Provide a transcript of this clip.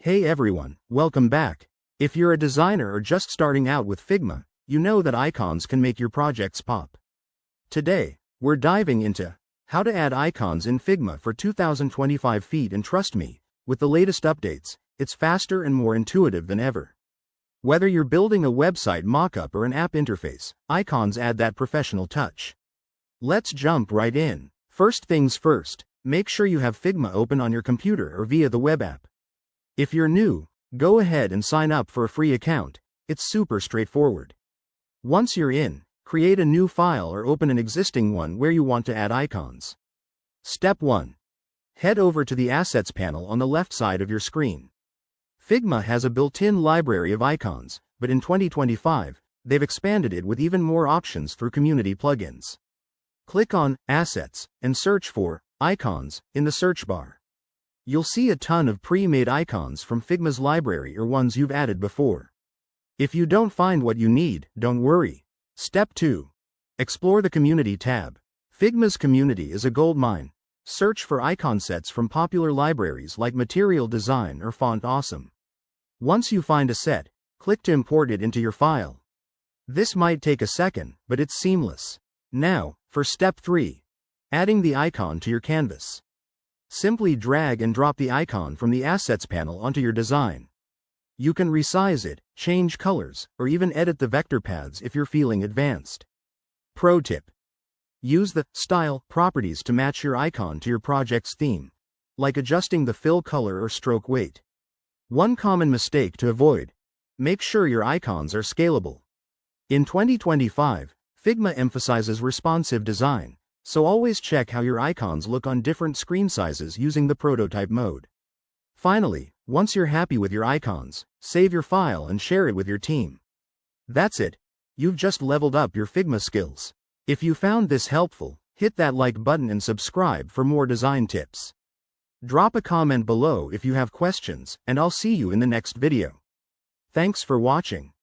Hey everyone, welcome back. If you're a designer or just starting out with Figma, you know that icons can make your projects pop. Today, we're diving into how to add icons in Figma for 2025 feet, and trust me, with the latest updates, it's faster and more intuitive than ever. Whether you're building a website mockup or an app interface, icons add that professional touch. Let's jump right in. First things first, make sure you have Figma open on your computer or via the web app. If you're new, go ahead and sign up for a free account. It's super straightforward. Once you're in, create a new file or open an existing one where you want to add icons. Step 1. Head over to the Assets panel on the left side of your screen. Figma has a built-in library of icons, but in 2025, they've expanded it with even more options through community plugins. Click on Assets and search for Icons in the search bar. You'll see a ton of pre-made icons from Figma's library or ones you've added before. If you don't find what you need, don't worry. Step 2. Explore the Community tab. Figma's community is a goldmine. Search for icon sets from popular libraries like Material Design or Font Awesome. Once you find a set, click to import it into your file. This might take a second, but it's seamless. Now, for Step 3. Adding the icon to your canvas. Simply drag and drop the icon from the Assets panel onto your design. You can resize it, change colors, or even edit the vector paths if you're feeling advanced. Pro tip. Use the Style properties to match your icon to your project's theme, like adjusting the fill color or stroke weight. One common mistake to avoid. Make sure your icons are scalable. In 2025, Figma emphasizes responsive design, so always check how your icons look on different screen sizes using the prototype mode. Finally, once you're happy with your icons, save your file and share it with your team. That's it. You've just leveled up your Figma skills. If you found this helpful, hit that like button and subscribe for more design tips. Drop a comment below if you have questions, and I'll see you in the next video. Thanks for watching.